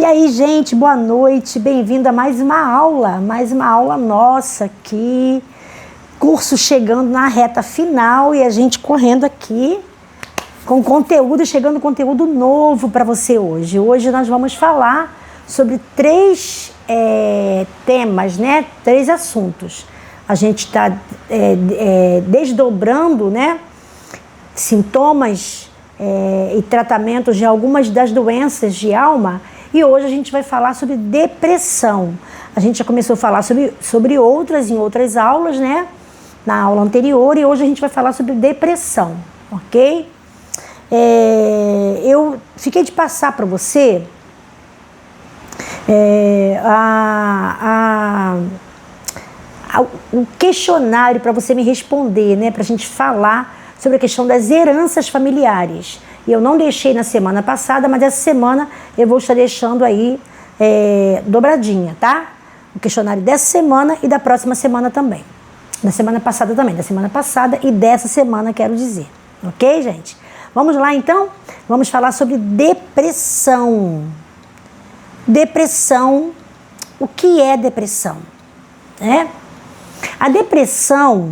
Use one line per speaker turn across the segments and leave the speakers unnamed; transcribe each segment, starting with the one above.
E aí, gente, boa noite, bem-vindo a mais uma aula nossa aqui, curso chegando na reta final e a gente correndo aqui com conteúdo, chegando conteúdo novo para você hoje. Hoje nós vamos falar sobre três temas, né? 3 assuntos. A gente está desdobrando, né? Sintomas e tratamentos de algumas das doenças de alma. E hoje a gente vai falar sobre depressão. A gente já começou a falar sobre outras em outras aulas, né? Na aula anterior, e hoje a gente vai falar sobre depressão, ok? Eu fiquei de passar para você o questionário para você me responder, né? Para a gente falar sobre a questão das heranças familiares. E eu não deixei na semana passada, mas essa semana eu vou estar deixando aí dobradinha, tá? O questionário dessa semana e da próxima semana também. Da semana passada também, da semana passada e dessa semana, quero dizer. Ok, gente? Vamos lá, então? Vamos falar sobre depressão. Depressão, o que é depressão? A depressão,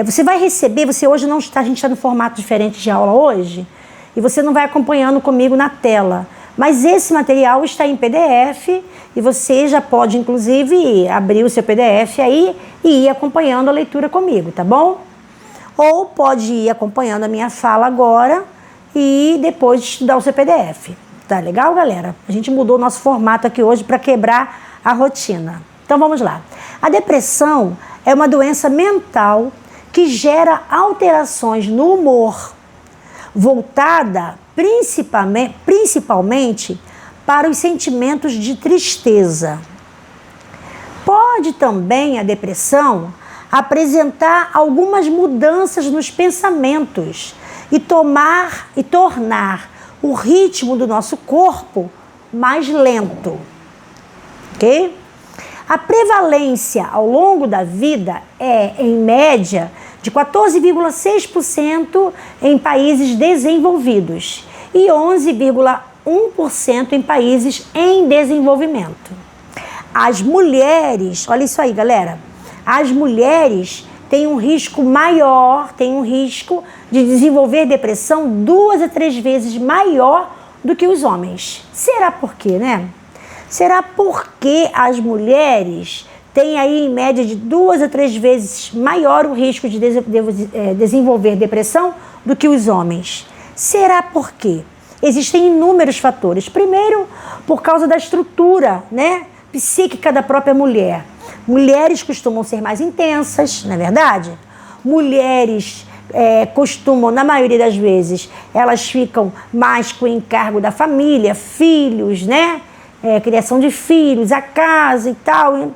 você vai receber, você hoje não está, a gente está no formato diferente de aula hoje, e você não vai acompanhando comigo na tela. Mas esse material está em PDF e você já pode, inclusive, abrir o seu PDF aí e ir acompanhando a leitura comigo, tá bom? Ou pode ir acompanhando a minha fala agora e depois estudar o seu PDF. Tá legal, galera? A gente mudou o nosso formato aqui hoje para quebrar a rotina. Então vamos lá. A depressão é uma doença mental que gera alterações no humor, voltada principalmente para os sentimentos de tristeza. Pode também a depressão apresentar algumas mudanças nos pensamentos e tornar o ritmo do nosso corpo mais lento. Ok? A prevalência ao longo da vida é, em média, de 14,6% em países desenvolvidos e 11,1% em países em desenvolvimento. As mulheres, olha isso aí, galera, as mulheres têm um risco maior, têm um risco de desenvolver depressão 2 a 3 vezes maior do que os homens. Será por quê, né? Será porque as mulheres têm aí em média de 2 a 3 vezes maior o risco de desenvolver depressão do que os homens? Será por quê? Existem inúmeros fatores. Primeiro, por causa da estrutura, né, psíquica da própria mulher. Mulheres costumam ser mais intensas, não é verdade? Mulheres costumam, na maioria das vezes, elas ficam mais com o encargo da família, filhos, né? Criação de filhos, a casa e tal.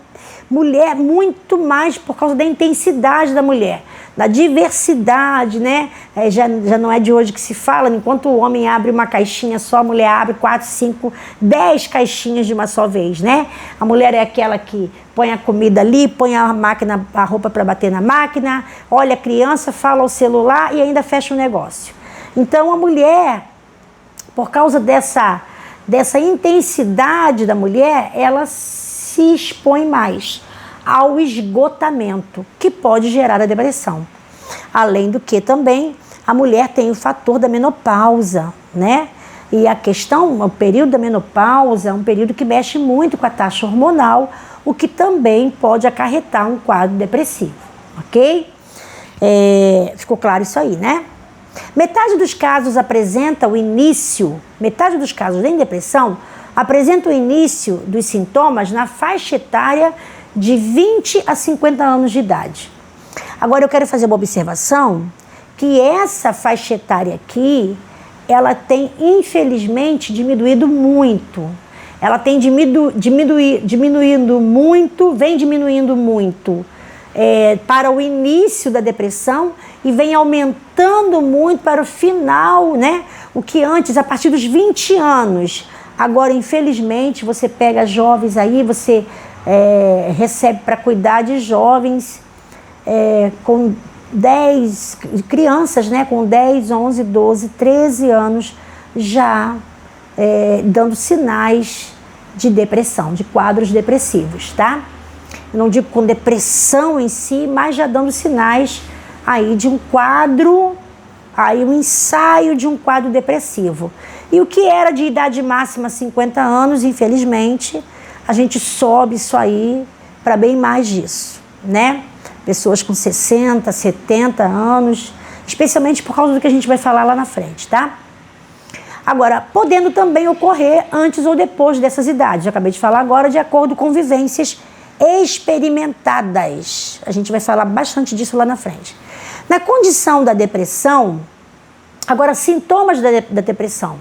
Mulher, muito mais por causa da intensidade da mulher, da diversidade, né? Já não é de hoje que se fala, enquanto o homem abre uma caixinha só, a mulher abre 4, 5, 10 caixinhas de uma só vez, né? A mulher é aquela que põe a comida ali, põe a roupa para bater na máquina, olha a criança, fala ao celular e ainda fecha o negócio. Então a mulher, por causa dessa intensidade da mulher, ela se expõe mais ao esgotamento, que pode gerar a depressão. Além do que também a mulher tem o fator da menopausa, né? E a questão, o período da menopausa é um período que mexe muito com a taxa hormonal, o que também pode acarretar um quadro depressivo, ok? Ficou claro isso aí, né? Metade dos casos em depressão apresenta o início dos sintomas na faixa etária de 20 a 50 anos de idade. Agora eu quero fazer uma observação que essa faixa etária aqui, ela tem infelizmente diminuído muito. Ela tem diminuindo muito para o início da depressão e vem aumentando muito para o final, né? O que antes, a partir dos 20 anos. Agora, infelizmente, você pega jovens aí, você recebe para cuidar de jovens com 10 crianças, né, com 10, 11, 12, 13 anos já dando sinais de depressão, de quadros depressivos, tá? Eu não digo com depressão em si, mas já dando sinais aí de um quadro, aí um ensaio de um quadro depressivo. E o que era de idade máxima 50 anos, infelizmente, a gente sobe isso aí para bem mais disso, né? Pessoas com 60, 70 anos, especialmente por causa do que a gente vai falar lá na frente, tá? Agora, podendo também ocorrer antes ou depois dessas idades. Eu acabei de falar agora de acordo com vivências experimentadas. A gente vai falar bastante disso lá na frente. Na condição da depressão, agora sintomas da depressão.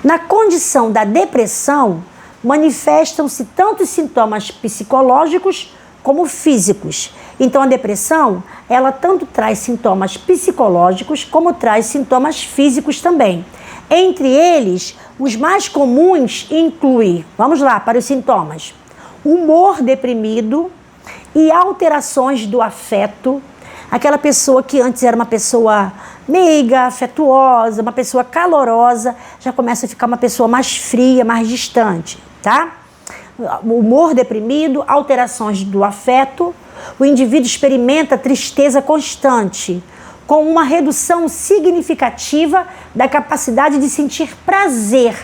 Na condição da depressão, manifestam-se tanto os sintomas psicológicos como físicos. Então a depressão, ela tanto traz sintomas psicológicos como traz sintomas físicos também. Entre eles, os mais comuns incluem, vamos lá, para os sintomas: humor deprimido e alterações do afeto. Aquela pessoa que antes era uma pessoa meiga, afetuosa, uma pessoa calorosa, já começa a ficar uma pessoa mais fria, mais distante, tá? Humor deprimido, alterações do afeto. O indivíduo experimenta tristeza constante, com uma redução significativa da capacidade de sentir prazer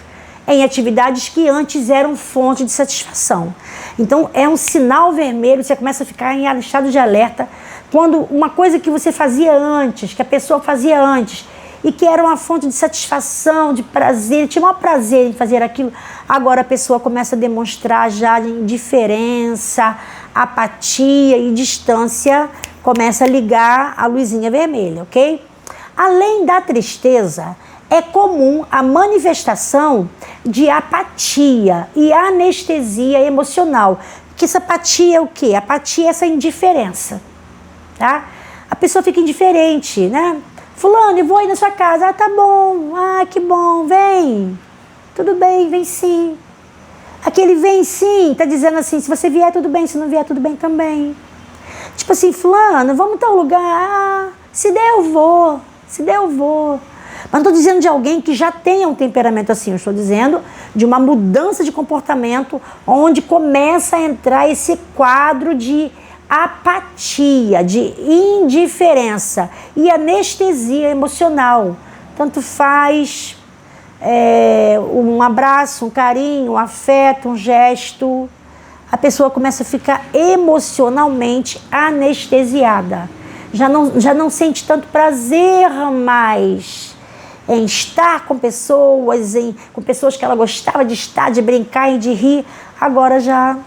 em atividades que antes eram fonte de satisfação. Então, é um sinal vermelho, você começa a ficar em estado de alerta, quando uma coisa que você fazia antes, que a pessoa fazia antes, e que era uma fonte de satisfação, de prazer, tinha um prazer em fazer aquilo, agora a pessoa começa a demonstrar já indiferença, apatia e distância, começa a ligar a luzinha vermelha, ok? Além da tristeza, é comum a manifestação de apatia e anestesia emocional. Que essa apatia é o quê? Apatia é essa indiferença, tá? A pessoa fica indiferente, né? Fulano, eu vou aí na sua casa. Ah, tá bom. Ah, que bom. Vem. Tudo bem, vem sim. Aquele vem sim, tá dizendo assim, se você vier, tudo bem. Se não vier, tudo bem também. Tipo assim, fulano, vamos tal lugar. Ah, se der, eu vou. Se der, eu vou. Mas não estou dizendo de alguém que já tenha um temperamento assim. Eu estou dizendo de uma mudança de comportamento onde começa a entrar esse quadro de apatia, de indiferença e anestesia emocional. Tanto faz um abraço, um carinho, um afeto, um gesto. A pessoa começa a ficar emocionalmente anestesiada. Já não sente tanto prazer mais em estar com pessoas, com pessoas que ela gostava de estar, de brincar e de rir. Agora já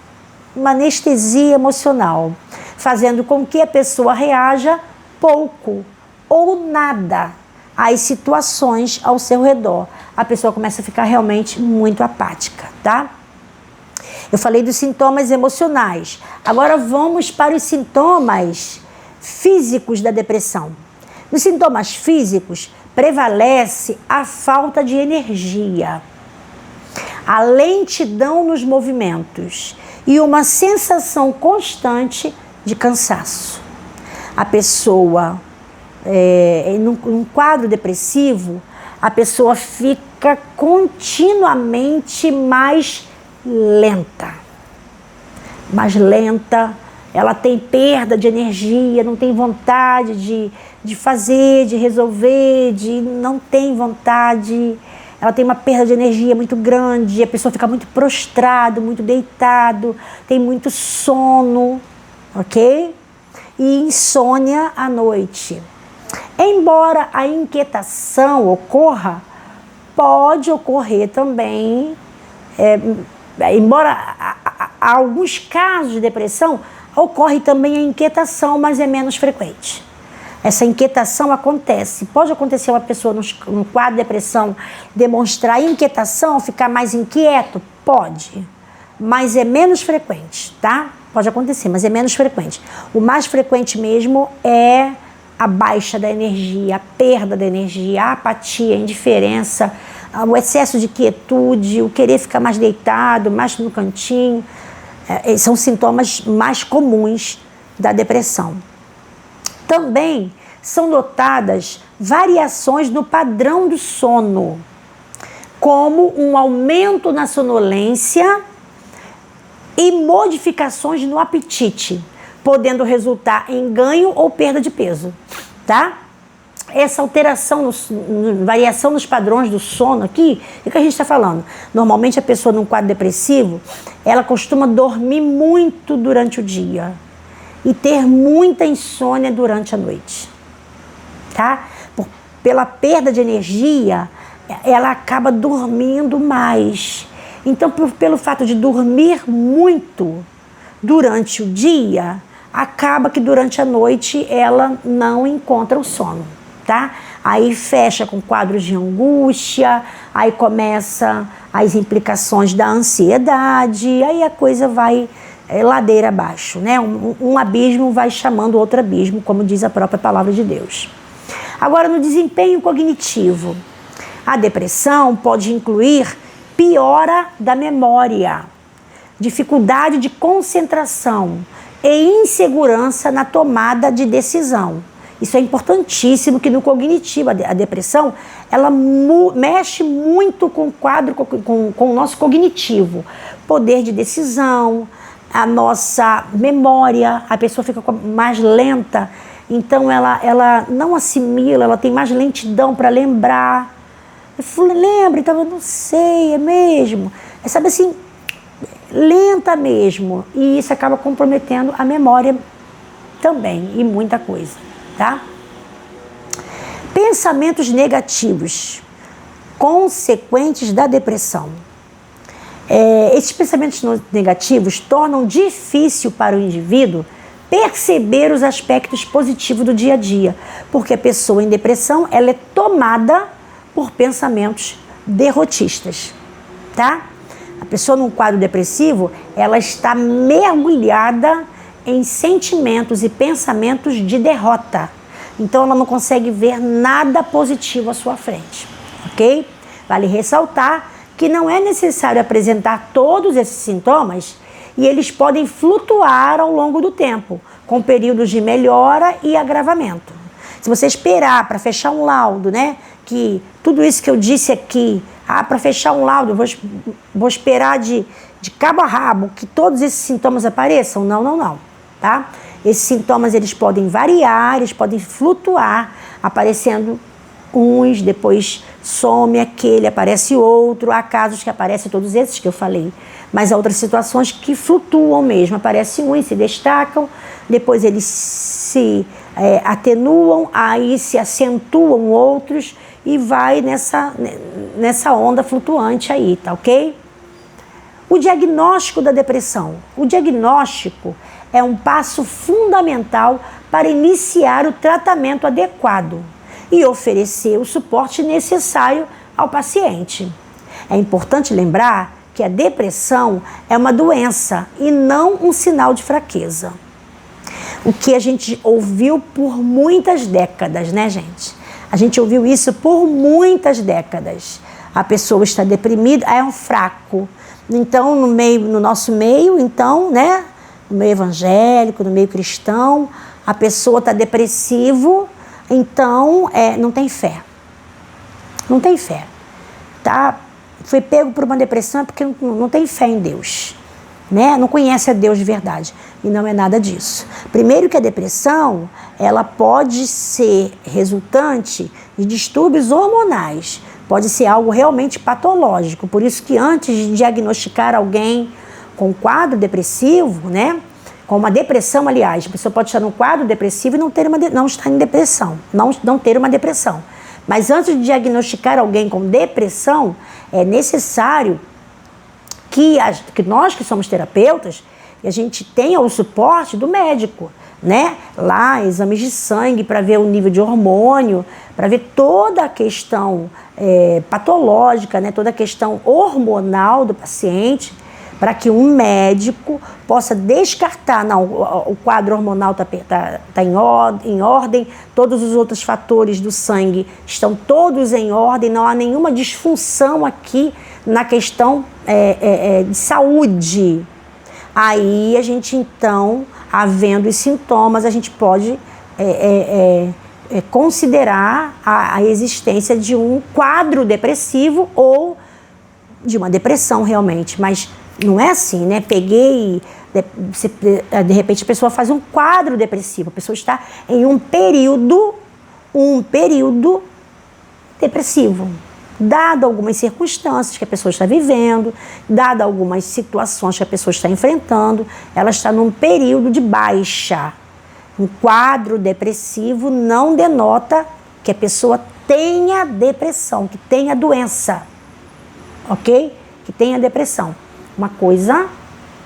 uma anestesia emocional, fazendo com que a pessoa reaja pouco ou nada às situações ao seu redor. A pessoa começa a ficar realmente muito apática, tá? Eu falei dos sintomas emocionais. Agora vamos para os sintomas físicos da depressão. Nos sintomas físicos, prevalece a falta de energia, a lentidão nos movimentos e uma sensação constante de cansaço. A pessoa, num quadro depressivo, a pessoa fica continuamente mais lenta. Ela tem perda de energia, não tem vontade de fazer, de resolver, não tem vontade. Ela tem uma perda de energia muito grande, a pessoa fica muito prostrado, muito deitado, tem muito sono, ok? E insônia à noite. Embora a inquietação ocorra, pode ocorrer também, embora há alguns casos de depressão, ocorre também a inquietação, mas é menos frequente. Essa inquietação acontece. Pode acontecer uma pessoa num quadro de depressão demonstrar inquietação, ficar mais inquieto? Pode. Mas é menos frequente, tá? Pode acontecer, mas é menos frequente. O mais frequente mesmo é a baixa da energia, a perda da energia, a apatia, a indiferença, o excesso de quietude, o querer ficar mais deitado, mais no cantinho. São sintomas mais comuns da depressão. Também são notadas variações no padrão do sono, como um aumento na sonolência e modificações no apetite, podendo resultar em ganho ou perda de peso, tá? Essa alteração, variação nos padrões do sono aqui, o que a gente está falando? Normalmente a pessoa num quadro depressivo, ela costuma dormir muito durante o dia e ter muita insônia durante a noite, tá? Pela perda de energia, ela acaba dormindo mais. Então, pelo fato de dormir muito durante o dia, acaba que durante a noite ela não encontra o sono, tá? Aí fecha com quadros de angústia, aí começa as implicações da ansiedade, aí a coisa vai ladeira abaixo, né? Um abismo vai chamando outro abismo, como diz a própria palavra de Deus. Agora, no desempenho cognitivo, a depressão pode incluir piora da memória, dificuldade de concentração e insegurança na tomada de decisão. Isso é importantíssimo, que no cognitivo, a depressão, ela mexe muito com o quadro, com o nosso cognitivo. Poder de decisão, a nossa memória, a pessoa fica mais lenta, então ela não assimila, ela tem mais lentidão para lembrar. Lembra, então eu não sei, é mesmo. É, sabe assim, lenta mesmo. E isso acaba comprometendo a memória também, e muita coisa, tá? Pensamentos negativos, consequentes da depressão. Esses pensamentos negativos tornam difícil para o indivíduo perceber os aspectos positivos do dia a dia, porque a pessoa em depressão, ela é tomada por pensamentos derrotistas, tá? A pessoa num quadro depressivo, ela está mergulhada em sentimentos e pensamentos de derrota. Então ela não consegue ver nada positivo à sua frente, ok? Vale ressaltar que não é necessário apresentar todos esses sintomas e eles podem flutuar ao longo do tempo, com períodos de melhora e agravamento. Se você esperar para fechar um laudo, né, que tudo isso que eu disse aqui, para fechar um laudo, eu vou esperar de cabo a rabo que todos esses sintomas apareçam? Não, tá? Esses sintomas, eles podem variar, eles podem flutuar, aparecendo uns, depois some aquele, aparece outro. Há casos que aparecem todos esses que eu falei, mas há outras situações que flutuam mesmo, aparecem uns, se destacam, depois eles se atenuam, aí se acentuam outros e vai nessa onda flutuante aí, tá ok? O diagnóstico da depressão. O diagnóstico é um passo fundamental para iniciar o tratamento adequado e oferecer o suporte necessário ao paciente. É importante lembrar que a depressão é uma doença e não um sinal de fraqueza. O que a gente ouviu por muitas décadas, né, gente? A gente ouviu isso por muitas décadas. A pessoa está deprimida, é um fraco. Então, no nosso meio, então, né, no meio evangélico, no meio cristão, a pessoa está depressivo, então não tem fé. Não tem fé. Tá? Foi pego por uma depressão porque não tem fé em Deus, né? Não conhece a Deus de verdade. E não é nada disso. Primeiro que a depressão, ela pode ser resultante de distúrbios hormonais. Pode ser algo realmente patológico. Por isso que antes de diagnosticar alguém com quadro depressivo, né? Com uma depressão, aliás, a pessoa pode estar num quadro depressivo e não estar em depressão, não ter uma depressão. Mas antes de diagnosticar alguém com depressão, é necessário que nós que somos terapeutas, a gente tenha o suporte do médico, né? Lá, exames de sangue para ver o nível de hormônio, para ver toda a questão patológica, né? Toda a questão hormonal do paciente, para que um médico possa descartar, não, o quadro hormonal está em ordem, todos os outros fatores do sangue estão todos em ordem, não há nenhuma disfunção aqui na questão de saúde. Aí a gente, então, havendo os sintomas, a gente pode considerar a existência de um quadro depressivo ou de uma depressão realmente, mas não é assim, né? Peguei, de repente a pessoa faz um quadro depressivo, a pessoa está em um período depressivo, dado algumas circunstâncias que a pessoa está vivendo, dado algumas situações que a pessoa está enfrentando, ela está num período de baixa. Um quadro depressivo não denota que a pessoa tenha depressão, que tenha doença, ok? Que tenha depressão. Uma coisa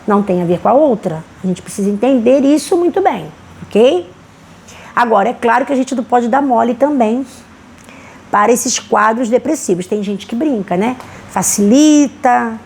não tem a ver com a outra. A gente precisa entender isso muito bem, ok? Agora, é claro que a gente não pode dar mole também para esses quadros depressivos. Tem gente que brinca, né? Facilita,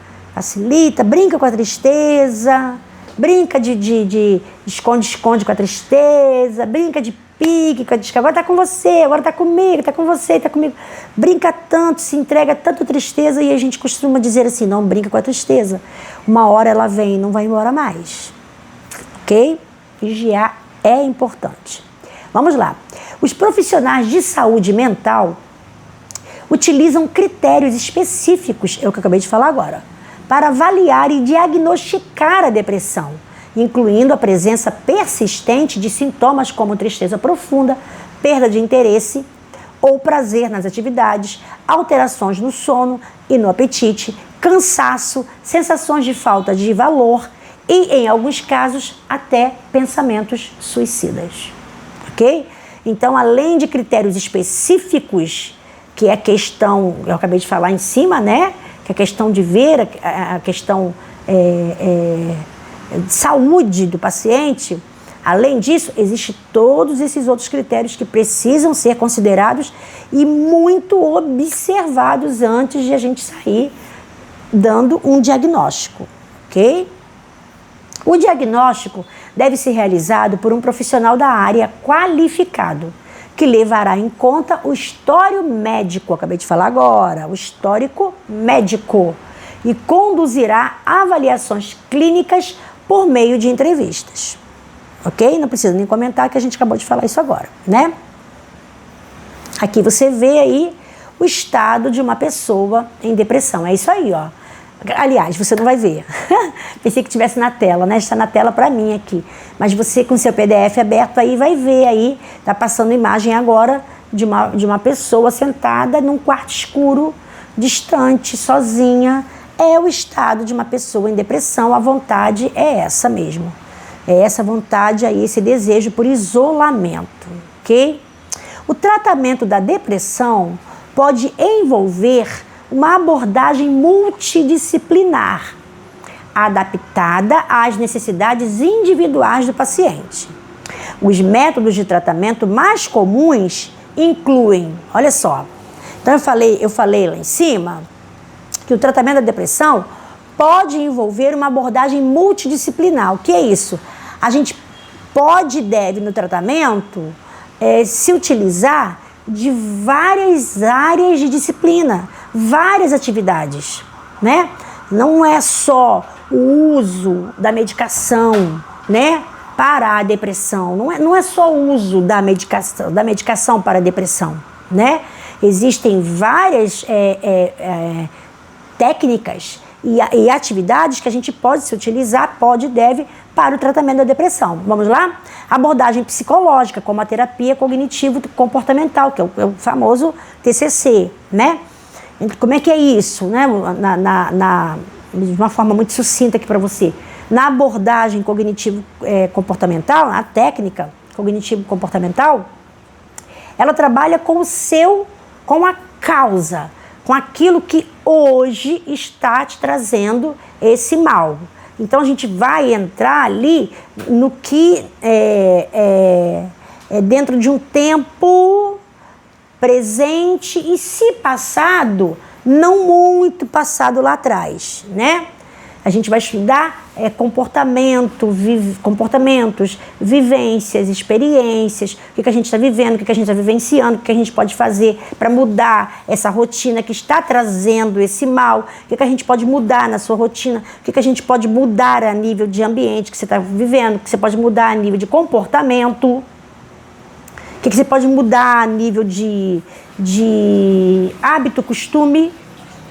brinca com a tristeza, brinca de esconde-esconde com a tristeza, brinca de pique, que agora tá com você, agora tá comigo, tá com você, tá comigo. Brinca tanto, se entrega tanto tristeza e a gente costuma dizer assim, não brinca com a tristeza. Uma hora ela vem e não vai embora mais. Ok? Vigiar é importante. Vamos lá. Os profissionais de saúde mental utilizam critérios específicos, é o que eu acabei de falar agora, para avaliar e diagnosticar a depressão, incluindo a presença persistente de sintomas como tristeza profunda, perda de interesse ou prazer nas atividades, alterações no sono e no apetite, cansaço, sensações de falta de valor e, em alguns casos, até pensamentos suicidas. Ok? Então, além de critérios específicos, que é a questão, eu acabei de falar em cima, né? Que é a questão de ver, a questão de saúde do paciente. Além disso, existem todos esses outros critérios que precisam ser considerados e muito observados antes de a gente sair dando um diagnóstico, ok? O diagnóstico deve ser realizado por um profissional da área qualificado, que levará em conta o histórico médico, acabei de falar agora, o histórico médico, e conduzirá avaliações clínicas por meio de entrevistas. Ok? Não precisa nem comentar que a gente acabou de falar isso agora, né? Aqui você vê aí o estado de uma pessoa em depressão. É isso aí, ó. Aliás, você não vai ver. Pensei que estivesse na tela, né? Está na tela para mim aqui. Mas você com seu PDF aberto aí vai ver aí. Tá passando imagem agora de uma pessoa sentada num quarto escuro, distante, sozinha. É o estado de uma pessoa em depressão. A vontade é essa mesmo. É essa vontade aí, esse desejo por isolamento, ok? O tratamento da depressão pode envolver uma abordagem multidisciplinar, adaptada às necessidades individuais do paciente. Os métodos de tratamento mais comuns incluem, olha só, então eu falei lá em cima que o tratamento da depressão pode envolver uma abordagem multidisciplinar. O que é isso? A gente pode e deve no tratamento se utilizar de várias áreas de disciplina, várias atividades, né? Não é só o uso da medicação, né, para a depressão. Não é só o uso da medicação para a depressão, né? Existem várias técnicas e atividades que a gente pode se utilizar, pode e deve, para o tratamento da depressão. Vamos lá? Abordagem psicológica, como a terapia cognitivo-comportamental, que é o famoso TCC, né? Como é que é isso, né? De uma forma muito sucinta aqui para você. Na abordagem cognitivo-comportamental, a técnica cognitivo-comportamental, ela trabalha com a causa, com aquilo que hoje está te trazendo esse mal. Então, a gente vai entrar ali no que é dentro de um tempo presente e, se passado, não muito passado lá atrás, né? A gente vai estudar comportamentos, vivências, experiências, o que a gente está vivendo, o que a gente está vivenciando, o que a gente pode fazer para mudar essa rotina que está trazendo esse mal, o que a gente pode mudar na sua rotina, o que a gente pode mudar a nível de ambiente que você está vivendo, o que você pode mudar a nível de comportamento, o que você pode mudar a nível de hábito, costume,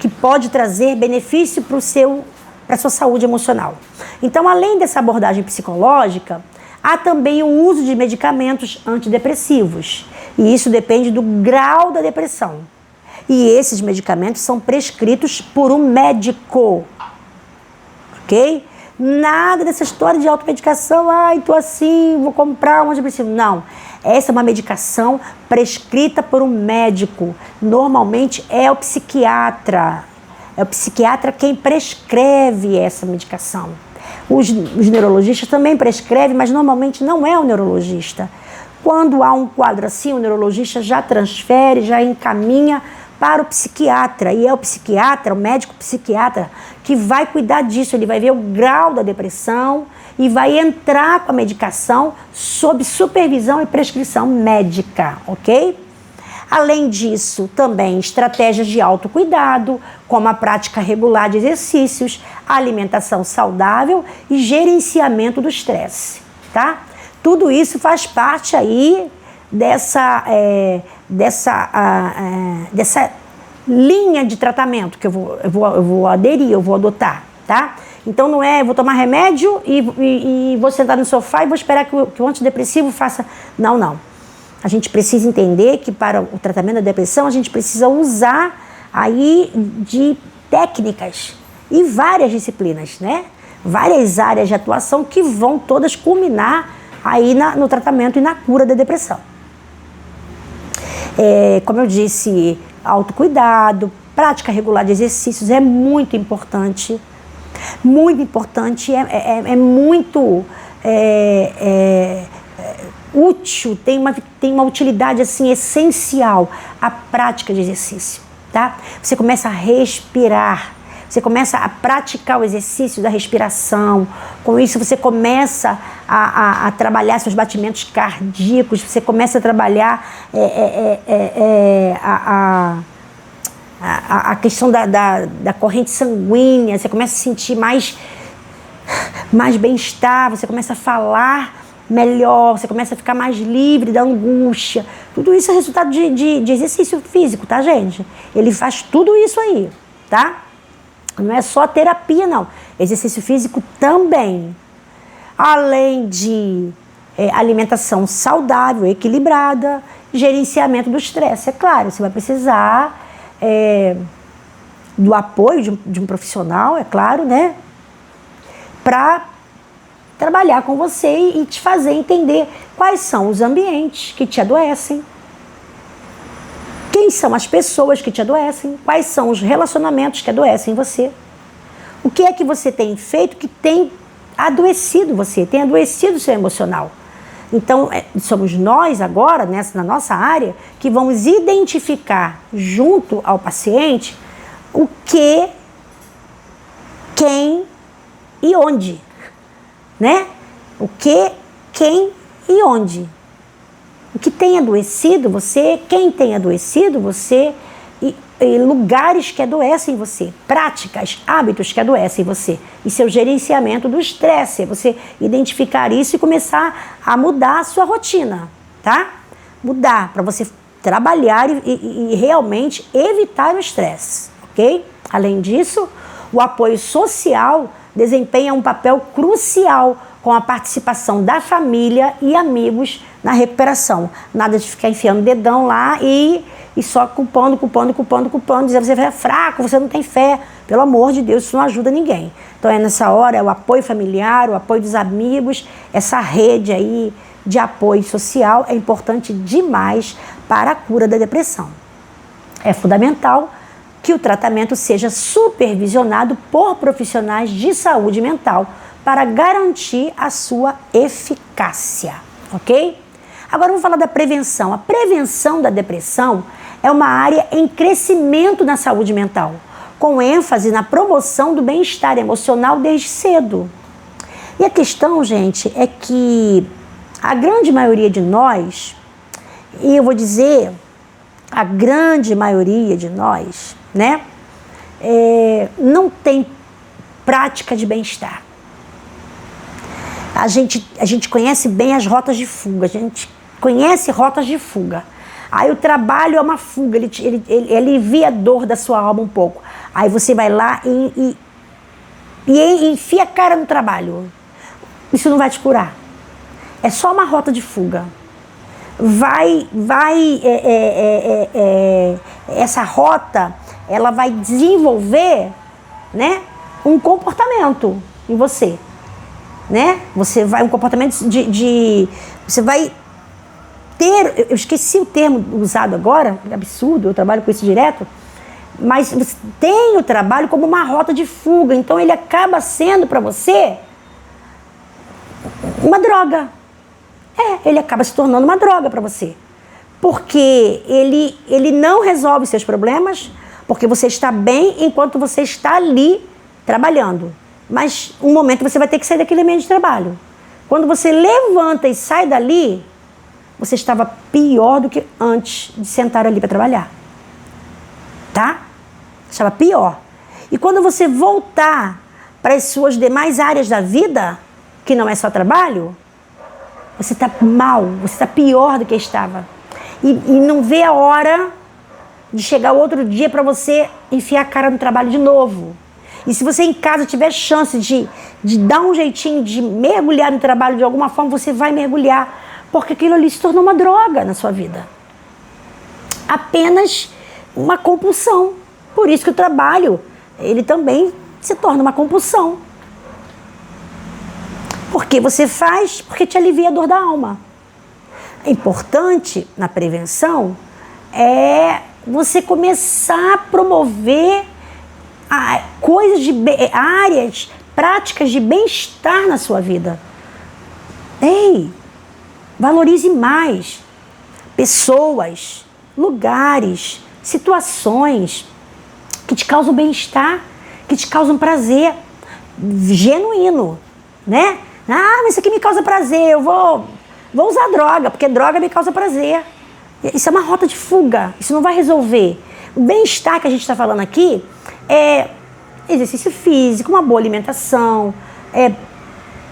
que pode trazer benefício para a sua saúde emocional. Então, além dessa abordagem psicológica, há também o uso de medicamentos antidepressivos. E isso depende do grau da depressão. E esses medicamentos são prescritos por um médico. Ok? Nada dessa história de automedicação. Ai, tô assim, vou comprar um antidepressivo. Não. Essa é uma medicação prescrita por um médico. Normalmente é o psiquiatra. É o psiquiatra quem prescreve essa medicação. Os neurologistas também prescrevem, mas normalmente não é o neurologista. Quando há um quadro assim, o neurologista já transfere, já encaminha para o psiquiatra. E é o psiquiatra, o médico psiquiatra, que vai cuidar disso. Ele vai ver o grau da depressão e vai entrar com a medicação sob supervisão e prescrição médica, ok? Além disso, também estratégias de autocuidado, como a prática regular de exercícios, alimentação saudável e gerenciamento do estresse, tá? Tudo isso faz parte aí dessa linha de tratamento que eu vou aderir, eu vou adotar, tá? Então não é, eu vou tomar remédio e vou sentar no sofá e vou esperar que o antidepressivo faça... Não, não. A gente precisa entender que para o tratamento da depressão a gente precisa usar aí de técnicas e várias disciplinas, né? Várias áreas de atuação que vão todas culminar aí no tratamento e na cura da depressão. Como eu disse, autocuidado, prática regular de exercícios é muito importante. Muito importante, é muito útil, tem uma utilidade assim essencial a prática de exercício, tá? Você começa a respirar, você começa a praticar o exercício da respiração. Com isso você começa a trabalhar seus batimentos cardíacos, você começa a trabalhar a questão da corrente sanguínea, você começa a sentir mais bem-estar, você começa a falar melhor, você começa a ficar mais livre da angústia. Tudo isso é resultado de exercício físico, tá, gente? Ele faz tudo isso aí, tá? Não é só terapia, não. Exercício físico também. Além de alimentação saudável, equilibrada, gerenciamento do estresse. É claro, você vai precisar do apoio de um profissional, é claro, né? Para trabalhar com você e te fazer entender quais são os ambientes que te adoecem, quem são as pessoas que te adoecem, quais são os relacionamentos que adoecem você, o que é que você tem feito que tem adoecido você, tem adoecido o seu emocional. Então, somos nós agora, na nossa área, que vamos identificar junto ao paciente o que, quem e onde. Né? O que, quem e onde. O que tem adoecido você, quem tem adoecido você e lugares que adoecem você, práticas, hábitos que adoecem você e seu gerenciamento do estresse, você identificar isso e começar a mudar a sua rotina, tá? Mudar para você trabalhar e realmente evitar o estresse, ok? Além disso, o apoio social desempenha um papel crucial com a participação da família e amigos na recuperação. Nada de ficar enfiando o dedão lá e só culpando, dizer você é fraco, você não tem fé. Pelo amor de Deus, isso não ajuda ninguém. Então nessa hora o apoio familiar, o apoio dos amigos, essa rede aí de apoio social é importante demais para a cura da depressão. É fundamental que o tratamento seja supervisionado por profissionais de saúde mental para garantir a sua eficácia, ok? Agora vamos falar da prevenção. A prevenção da depressão é uma área em crescimento na saúde mental, com ênfase na promoção do bem-estar emocional desde cedo. E a questão, gente, é que a grande maioria de nós, e eu vou dizer, a grande maioria de nós, né, não tem prática de bem-estar. A gente conhece bem as rotas de fuga, a gente conhece rotas de fuga. Aí o trabalho é uma fuga, ele alivia a dor da sua alma um pouco. Aí você vai lá e enfia a cara no trabalho. Isso não vai te curar. É só uma rota de fuga. Essa rota, ela vai desenvolver, né, um comportamento em você, né? Um comportamento você vai ter, eu esqueci o termo usado agora, absurdo, eu trabalho com isso direto, mas você tem o trabalho como uma rota de fuga, então ele acaba sendo para você uma droga. Ele acaba se tornando uma droga para você. Porque ele não resolve seus problemas, porque você está bem enquanto você está ali trabalhando. Mas um momento você vai ter que sair daquele ambiente de trabalho. Quando você levanta e sai dali, você estava pior do que antes de sentar ali para trabalhar. Tá? Estava pior. E quando você voltar para as suas demais áreas da vida, que não é só trabalho, você está mal, você está pior do que estava. E não vê a hora de chegar outro dia para você enfiar a cara no trabalho de novo. E se você em casa tiver chance de dar um jeitinho de mergulhar no trabalho de alguma forma, você vai mergulhar. Porque aquilo ali se tornou uma droga na sua vida. Apenas uma compulsão. Por isso que o trabalho, ele também se torna uma compulsão. Porque você faz, porque te alivia a dor da alma. É importante na prevenção é você começar a promover áreas, práticas de bem-estar na sua vida. Valorize mais pessoas, lugares, situações que te causam bem-estar, que te causam prazer genuíno, né? Mas isso aqui me causa prazer, eu vou usar droga, porque droga me causa prazer. Isso é uma rota de fuga, isso não vai resolver. O bem-estar que a gente está falando aqui é exercício físico, uma boa alimentação,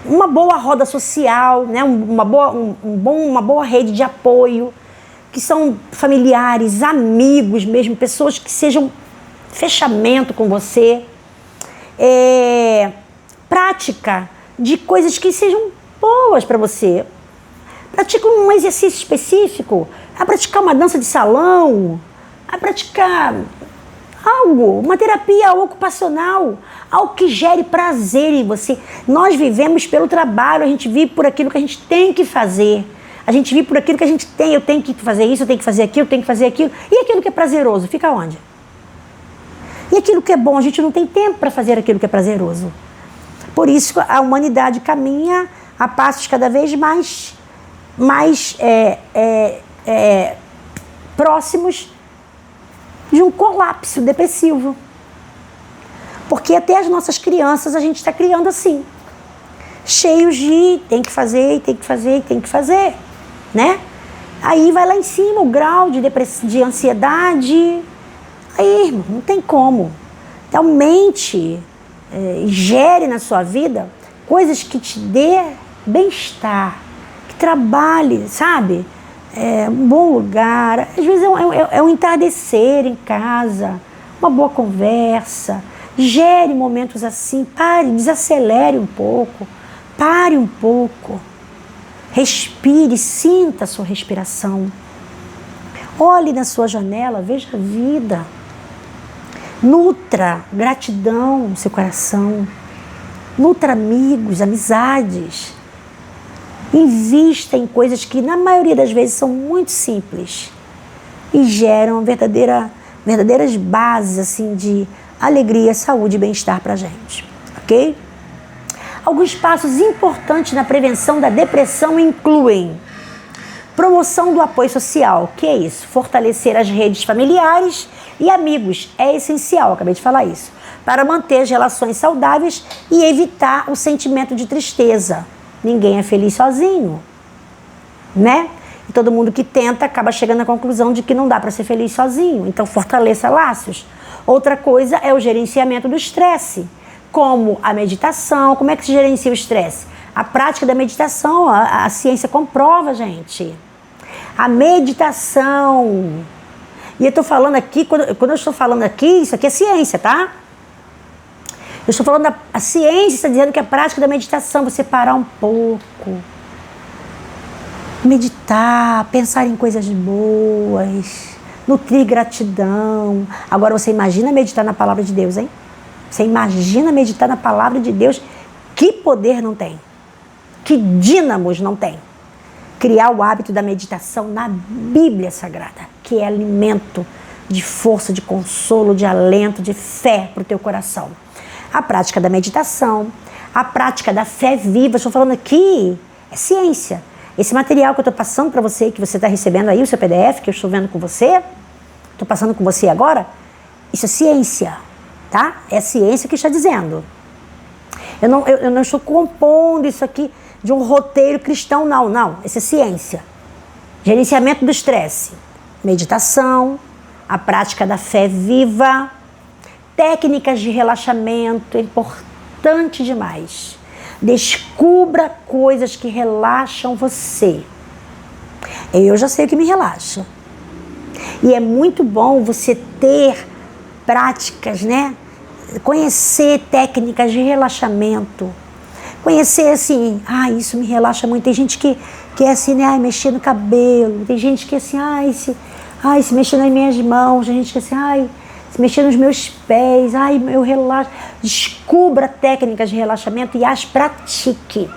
uma boa roda social, né? uma boa rede de apoio, que são familiares, amigos mesmo, pessoas que sejam fechamento com você. Prática de coisas que sejam boas para você. Pratica um exercício específico, a praticar uma dança de salão, a praticar algo, uma terapia ocupacional, algo que gere prazer em você. Nós vivemos pelo trabalho, a gente vive por aquilo que a gente tem que fazer. A gente vive por aquilo que a gente tem. Eu tenho que fazer isso, eu tenho que fazer aquilo, eu tenho que fazer aquilo. E aquilo que é prazeroso, fica onde? E aquilo que é bom, a gente não tem tempo para fazer aquilo que é prazeroso. Por isso a humanidade caminha a passos cada vez mais próximos de um colapso depressivo. Porque até as nossas crianças a gente está criando assim, cheios de tem que fazer, tem que fazer, tem que fazer, né? Aí vai lá em cima o grau de ansiedade. Aí, irmão, não tem como. Então, mente, gere na sua vida coisas que te dê bem-estar, que trabalhe, sabe? Um bom lugar, às vezes é um entardecer em casa, uma boa conversa, gere momentos assim, pare, desacelere um pouco, pare um pouco, respire, sinta a sua respiração, olhe na sua janela, veja a vida, nutra gratidão no seu coração, nutra amigos, amizades. Invista em coisas que, na maioria das vezes, são muito simples e geram verdadeiras bases assim, de alegria, saúde e bem-estar para a gente, ok? Alguns passos importantes na prevenção da depressão incluem promoção do apoio social, que é isso? Fortalecer as redes familiares e amigos, é essencial, acabei de falar isso, para manter as relações saudáveis e evitar o sentimento de tristeza. Ninguém é feliz sozinho, né? E todo mundo que tenta acaba chegando à conclusão de que não dá para ser feliz sozinho. Então, fortaleça laços. Outra coisa é o gerenciamento do estresse, como a meditação. Como é que se gerencia o estresse? A prática da meditação, a ciência comprova, gente. A meditação. E eu estou falando aqui, quando eu estou falando aqui, isso aqui é ciência, tá? Eu estou falando a ciência está dizendo que a prática da meditação, você parar um pouco, meditar, pensar em coisas boas, nutrir gratidão. Agora você imagina meditar na palavra de Deus, hein? Você imagina meditar na palavra de Deus, que poder não tem? Que dínamos não tem? Criar o hábito da meditação na Bíblia Sagrada, que é alimento de força, de consolo, de alento, de fé para o teu coração. A prática da meditação, a prática da fé viva, estou falando aqui, é ciência. Esse material que eu estou passando para você, que você está recebendo aí, o seu PDF, que eu estou vendo com você, estou passando com você agora, isso é ciência, tá? É a ciência que está dizendo. Eu não estou compondo isso aqui de um roteiro cristão, não. Isso é ciência. Gerenciamento do estresse, meditação, a prática da fé viva, técnicas de relaxamento, é importante demais. Descubra coisas que relaxam você. Eu já sei o que me relaxa. E é muito bom você ter práticas, né? Conhecer técnicas de relaxamento. Conhecer assim, isso me relaxa muito. Tem gente que é assim, né? Mexer no cabelo. Tem gente que é assim, se mexer nas minhas mãos. Tem gente que é assim, se mexer nos meus pés. Eu relaxo. Descubra técnicas de relaxamento e as pratique.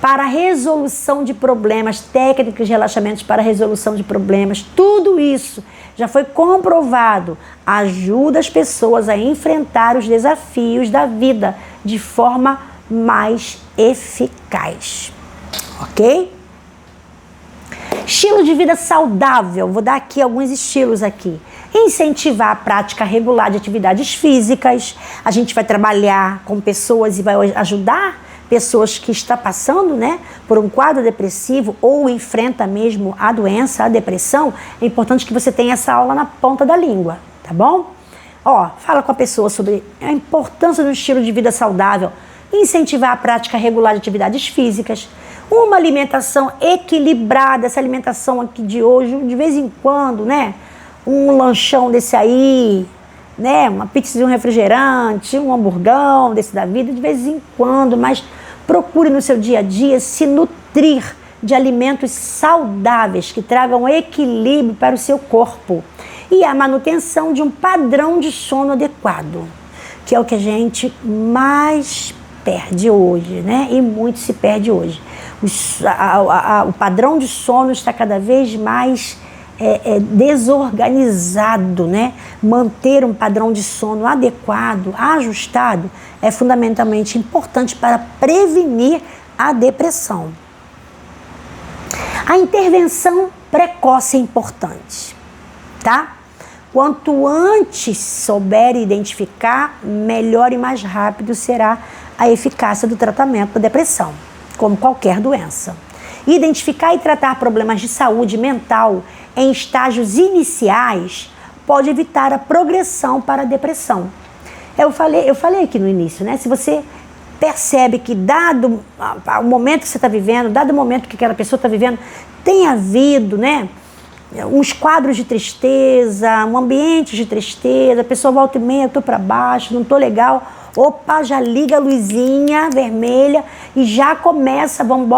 Para a resolução de problemas, técnicas de relaxamento para a resolução de problemas, tudo isso já foi comprovado. Ajuda as pessoas a enfrentar os desafios da vida de forma mais eficaz, ok? Estilo de vida saudável, vou dar aqui alguns estilos aqui. Incentivar a prática regular de atividades físicas, a gente vai trabalhar com pessoas e vai ajudar pessoas que estão passando, né, por um quadro depressivo ou enfrenta mesmo a doença, a depressão. É importante que você tenha essa aula na ponta da língua, tá bom? Fala com a pessoa sobre a importância do estilo de vida saudável, incentivar a prática regular de atividades físicas, uma alimentação equilibrada, essa alimentação aqui de hoje, de vez em quando, né? Um lanchão desse aí, né? Uma pizza de um refrigerante, um hamburgão desse da vida, de vez em quando, mas procure no seu dia a dia se nutrir de alimentos saudáveis que tragam equilíbrio para o seu corpo e a manutenção de um padrão de sono adequado, que é o que a gente mais perde hoje, né? E muito se perde hoje. O padrão de sono está cada vez mais desorganizado, né? Manter um padrão de sono adequado, ajustado, é fundamentalmente importante para prevenir a depressão. A intervenção precoce é importante, tá? Quanto antes souber identificar, melhor e mais rápido será a eficácia do tratamento da depressão, como qualquer doença. Identificar e tratar problemas de saúde mental em estágios iniciais pode evitar a progressão para a depressão. Eu falei aqui no início, né? Se você percebe que dado o momento que você está vivendo, dado o momento que aquela pessoa está vivendo, tem havido, né, uns quadros de tristeza, um ambiente de tristeza, a pessoa volta e meia, estou para baixo, não estou legal. Opa, já liga a luzinha vermelha e já começa, vamos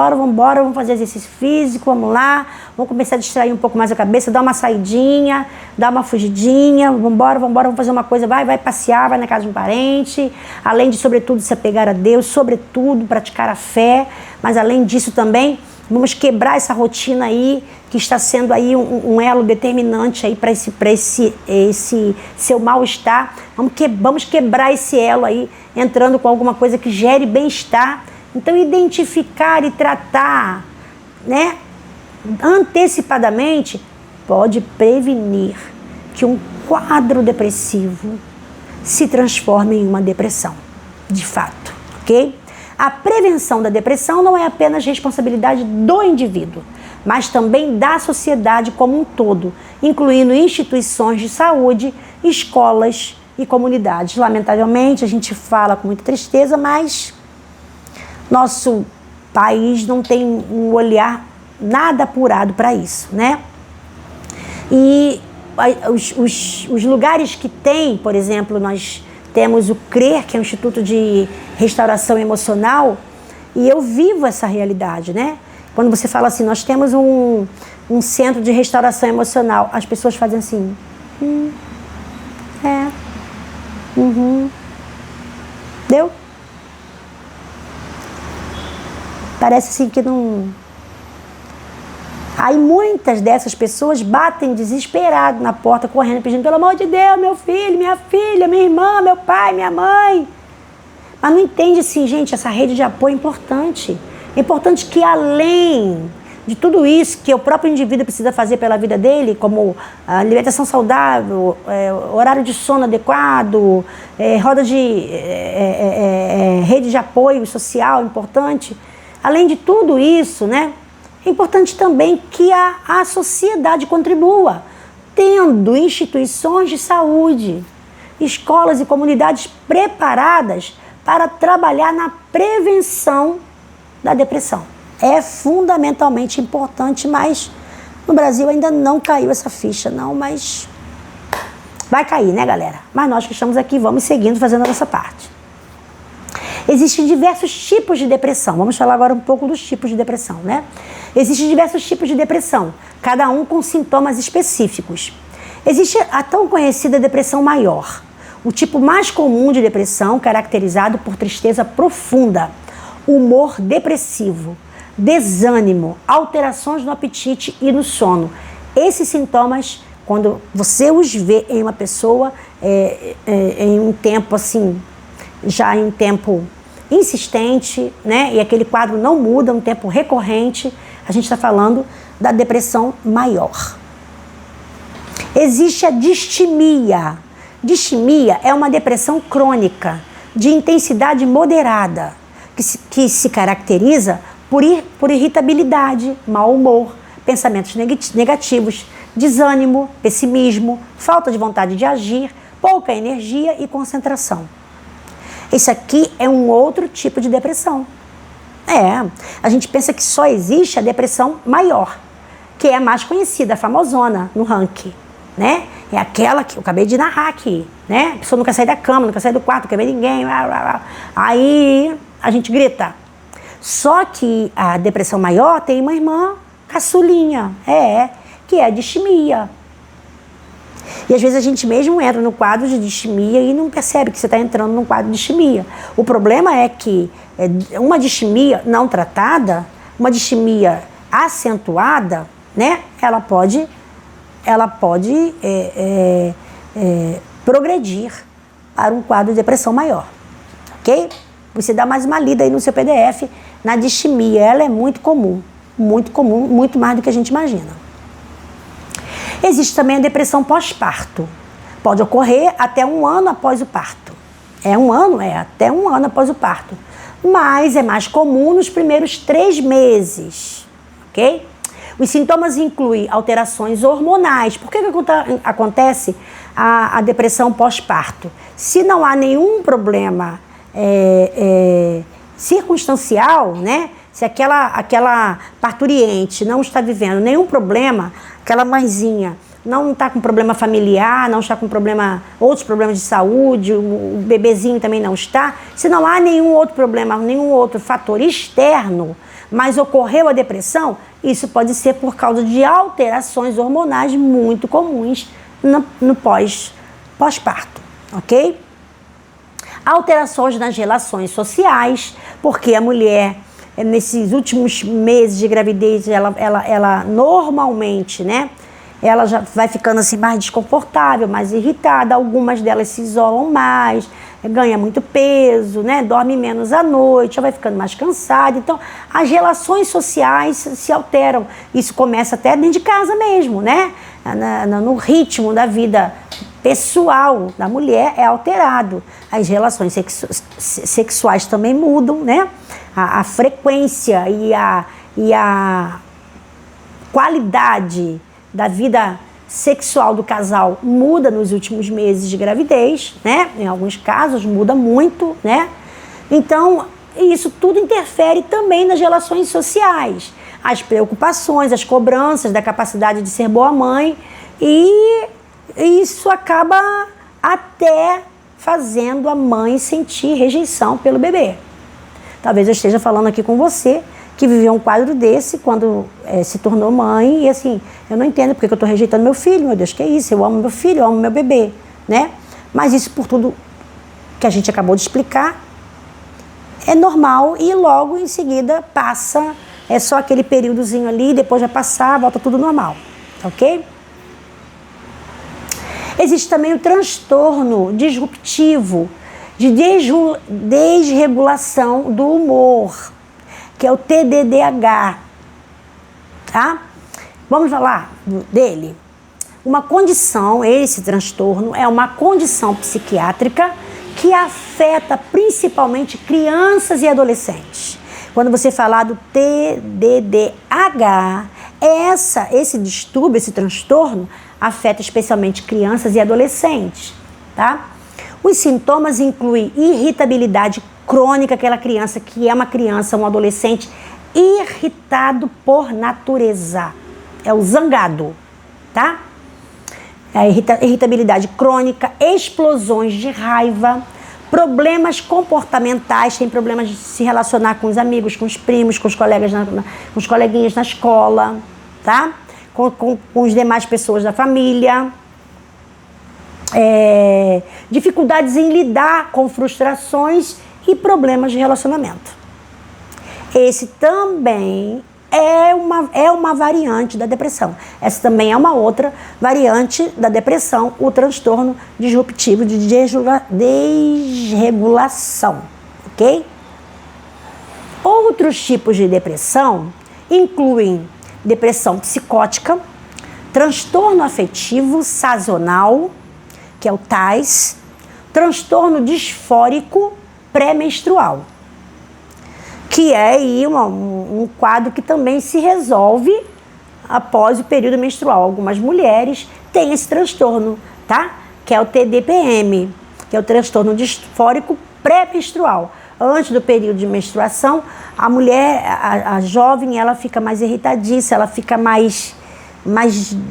fazer exercício físico, vamos lá, vamos começar a distrair um pouco mais a cabeça, dar uma saidinha, dar uma fugidinha, vamos fazer uma coisa, vai passear, vai na casa de um parente, além de, sobretudo, se apegar a Deus, sobretudo, praticar a fé, mas além disso também, vamos quebrar essa rotina aí, que está sendo aí um elo determinante aí para esse seu mal-estar. Vamos quebrar esse elo aí, entrando com alguma coisa que gere bem-estar. Então, identificar e tratar, né, antecipadamente pode prevenir que um quadro depressivo se transforme em uma depressão, de fato, ok? A prevenção da depressão não é apenas responsabilidade do indivíduo, mas também da sociedade como um todo, incluindo instituições de saúde, escolas e comunidades. Lamentavelmente, a gente fala com muita tristeza, mas nosso país não tem um olhar nada apurado para isso, né? E os lugares que tem, por exemplo, nós temos o CRER, que é o Instituto de Restauração Emocional, e eu vivo essa realidade, né? Quando você fala assim, nós temos um centro de restauração emocional, as pessoas fazem assim, deu? Parece assim que não... Aí muitas dessas pessoas batem desesperado na porta, correndo, pedindo, pelo amor de Deus, meu filho, minha filha, minha irmã, meu pai, minha mãe. Mas não entende assim, gente, essa rede de apoio é importante. É importante que além de tudo isso que o próprio indivíduo precisa fazer pela vida dele, como alimentação saudável, horário de sono adequado, roda de rede de apoio social importante, além de tudo isso, né? É importante também que a sociedade contribua, tendo instituições de saúde, escolas e comunidades preparadas para trabalhar na prevenção da depressão. É fundamentalmente importante, mas no Brasil ainda não caiu essa ficha, não, mas vai cair, né, galera? Mas nós que estamos aqui vamos seguindo, fazendo a nossa parte. Existem diversos tipos de depressão. Vamos falar agora um pouco dos tipos de depressão, né? Existem diversos tipos de depressão, cada um com sintomas específicos. Existe a tão conhecida depressão maior, o tipo mais comum de depressão, caracterizado por tristeza profunda, humor depressivo, desânimo, alterações no apetite e no sono. Esses sintomas, quando você os vê em uma pessoa, em um tempo assim, já em um tempo insistente, né? E aquele quadro não muda, um tempo recorrente, a gente está falando da depressão maior. Existe a distimia. Distimia é uma depressão crônica, de intensidade moderada, que se caracteriza por irritabilidade, mau humor, pensamentos negativos, desânimo, pessimismo, falta de vontade de agir, pouca energia e concentração. Esse aqui é um outro tipo de depressão. A gente pensa que só existe a depressão maior, que é a mais conhecida, a famosona no ranking, né? É aquela que eu acabei de narrar aqui, né? A pessoa não quer sair da cama, não quer sair do quarto, não quer ver ninguém, aí a gente grita. Só que a depressão maior tem uma irmã caçulinha, que é a distimia. E às vezes a gente mesmo entra no quadro de distimia e não percebe que você está entrando num quadro de distimia. O problema é que uma distimia não tratada, uma distimia acentuada, né? Ela pode progredir para um quadro de depressão maior, ok? Você dá mais uma lida aí no seu PDF na distimia, ela é muito comum, muito mais do que a gente imagina. Existe também a depressão pós-parto. Pode ocorrer até 1 ano após o parto. Até um ano após o parto. Mas é mais comum nos primeiros 3 meses, ok? Os sintomas incluem alterações hormonais. Por que acontece a depressão pós-parto? Se não há nenhum problema circunstancial, né? Se aquela parturiente não está vivendo nenhum problema, aquela mãezinha não está com problema familiar, não está com outros problemas de saúde, o bebezinho também não está, se não há nenhum outro problema, nenhum outro fator externo, mas ocorreu a depressão, isso pode ser por causa de alterações hormonais muito comuns no pós-parto, ok? Alterações nas relações sociais, porque a mulher, nesses últimos meses de gravidez, ela normalmente, né? Ela já vai ficando assim mais desconfortável, mais irritada, algumas delas se isolam mais, ganha muito peso, né? Dorme menos à noite, já vai ficando mais cansada. Então, as relações sociais se alteram. Isso começa até dentro de casa mesmo, né? No ritmo da vida pessoal da mulher é alterado. As relações sexuais também mudam, né? A frequência e a qualidade da vida sexual do casal muda nos últimos meses de gravidez, né? Em alguns casos muda muito, né? Então, isso tudo interfere também nas relações sociais. As preocupações, as cobranças da capacidade de ser boa mãe e isso acaba até fazendo a mãe sentir rejeição pelo bebê. Talvez eu esteja falando aqui com você que viveu um quadro desse quando se tornou mãe e assim, eu não entendo porque eu estou rejeitando meu filho, meu Deus, que é isso? Eu amo meu filho, eu amo meu bebê, né? Mas isso por tudo que a gente acabou de explicar é normal e logo em seguida passa, é só aquele períodozinho ali, depois vai passar, volta tudo normal, ok? Existe também o transtorno disruptivo de desregulação do humor, que é o TDDH, tá? Vamos falar dele. Uma condição, esse transtorno é uma condição psiquiátrica que afeta principalmente crianças e adolescentes. Quando você falar do TDDH, esse distúrbio, esse transtorno, afeta especialmente crianças e adolescentes, tá? Os sintomas incluem irritabilidade crônica, aquela criança que é uma criança, um adolescente irritado por natureza. É o zangado, tá? É irritabilidade crônica, explosões de raiva, problemas comportamentais, tem problemas de se relacionar com os amigos, com os primos, com os colegas, com os coleguinhas na escola, tá? Com os demais pessoas da família. Dificuldades em lidar com frustrações e problemas de relacionamento. Esse também é uma variante da depressão. Essa também é uma outra variante da depressão, o transtorno disruptivo de desregulação, ok? Outros tipos de depressão incluem depressão psicótica, transtorno afetivo sazonal, que é o TAS, transtorno disfórico pré-menstrual, que é aí um quadro que também se resolve após o período menstrual. Algumas mulheres têm esse transtorno, tá? Que é o TDPM, que é o transtorno disfórico pré-menstrual. Antes do período de menstruação, a mulher, a jovem, ela fica mais irritadiça, ela fica mais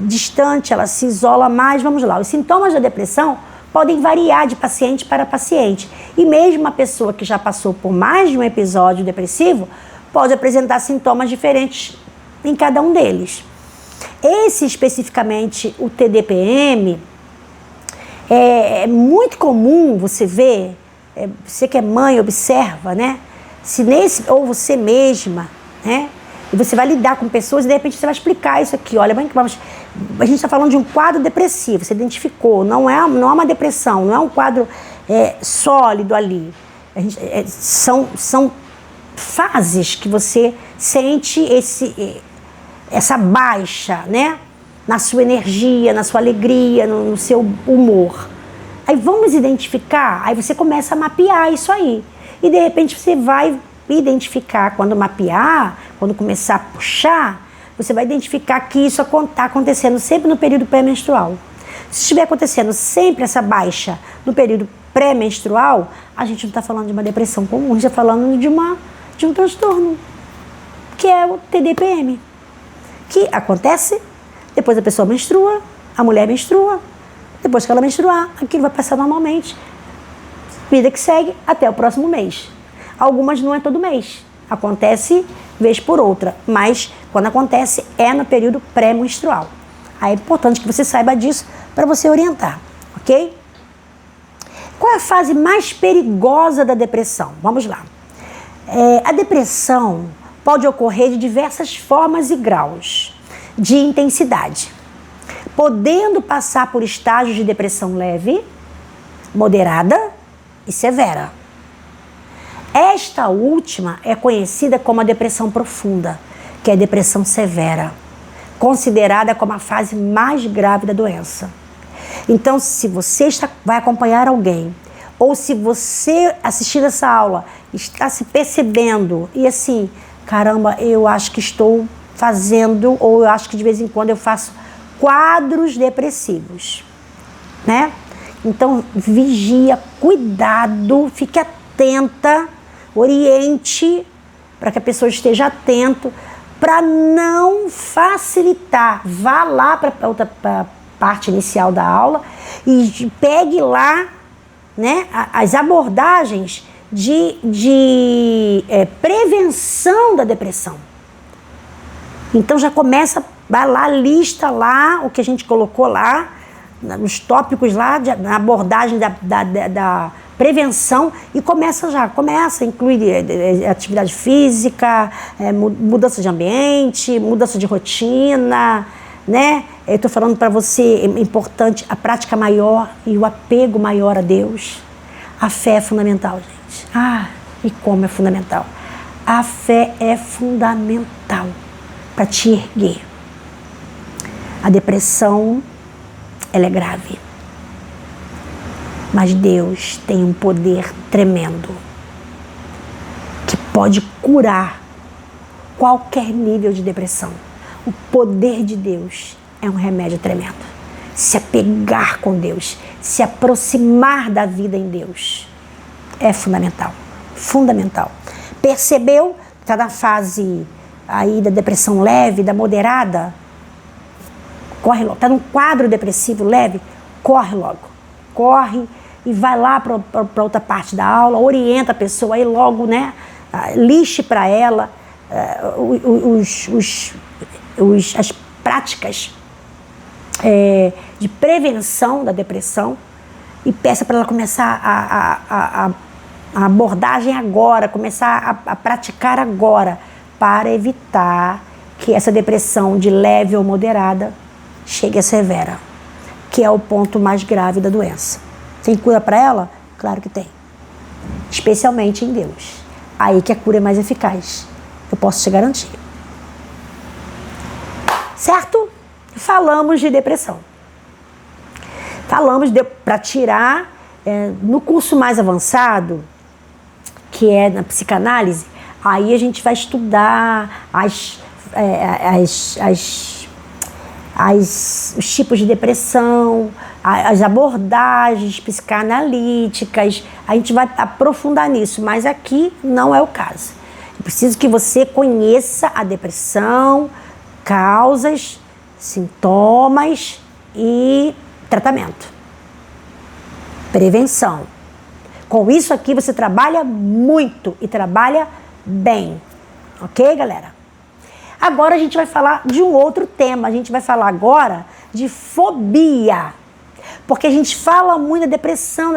distante, ela se isola mais. Vamos lá, os sintomas da depressão podem variar de paciente para paciente. E mesmo uma pessoa que já passou por mais de um episódio depressivo pode apresentar sintomas diferentes em cada um deles. Esse especificamente, o TDPM, é muito comum você ver, você que é mãe, observa, né? Ou você mesma, né? E você vai lidar com pessoas e de repente você vai explicar isso aqui. Olha, a gente está falando de um quadro depressivo, você identificou, não é uma depressão, não é um quadro sólido ali. São fases que você sente essa baixa, né? Na sua energia, na sua alegria, no seu humor. Aí vamos identificar, aí você começa a mapear isso aí. E de repente você vai identificar, quando mapear, quando começar a puxar, você vai identificar que isso está acontecendo sempre no período pré-menstrual. Se estiver acontecendo sempre essa baixa no período pré-menstrual, a gente não está falando de uma depressão comum, a gente está falando de um transtorno, que é o TDPM, que acontece depois a pessoa menstrua, a mulher menstrua, depois que ela menstruar, aquilo vai passar normalmente, vida que segue até o próximo mês. Algumas não é todo mês, acontece vez por outra, mas quando acontece é no período pré-menstrual. Aí é importante que você saiba disso para você orientar, ok? Qual é a fase mais perigosa da depressão? Vamos lá. A depressão pode ocorrer de diversas formas e graus de intensidade, podendo passar por estágios de depressão leve, moderada e severa. Esta última é conhecida como a depressão profunda, que é a depressão severa, considerada como a fase mais grave da doença. Então, se você vai acompanhar alguém, ou se você assistir essa aula, está se percebendo, e assim, caramba, eu acho que estou fazendo, ou eu acho que de vez em quando eu faço quadros depressivos, né? Então, vigia, cuidado, fique atenta, oriente para que a pessoa esteja atento, para não facilitar. Vá lá para parte inicial da aula, e pegue lá, né, as abordagens de prevenção da depressão. Então já começa, vai lá, lista lá o que a gente colocou lá, nos tópicos lá, na abordagem da prevenção, e começa a incluir atividade física, mudança de ambiente, mudança de rotina, né? Eu estou falando para você, é importante a prática maior e o apego maior a Deus. A fé é fundamental, gente. E como é fundamental. A fé é fundamental para te erguer. A depressão, ela é grave. Mas Deus tem um poder tremendo que pode curar qualquer nível de depressão. O poder de Deus é um remédio tremendo. Se apegar com Deus, se aproximar da vida em Deus, é fundamental. Fundamental. Percebeu? Está na fase aí da depressão leve, da moderada? Corre logo. Está num quadro depressivo leve? Corre logo. Corre e vai lá para outra parte da aula, orienta a pessoa aí logo, né? Lixe para ela as práticas de prevenção da depressão e peça para ela começar a abordagem agora, começar a praticar agora, para evitar que essa depressão de leve ou moderada chegue a severa, que é o ponto mais grave da doença. Tem cura para ela? Claro que tem. Especialmente em Deus. Aí que a cura é mais eficaz. Eu posso te garantir. Certo? Falamos de depressão. Falamos para tirar, no curso mais avançado, que é na psicanálise, aí a gente vai estudar os tipos de depressão, as abordagens psicanalíticas, a gente vai aprofundar nisso, mas aqui não é o caso. Eu preciso que você conheça a depressão, causas, sintomas e tratamento. Prevenção. Com isso aqui você trabalha muito e trabalha bem. Ok, galera? Agora a gente vai falar de um outro tema. A gente vai falar agora de fobia. Porque a gente fala muito da depressão.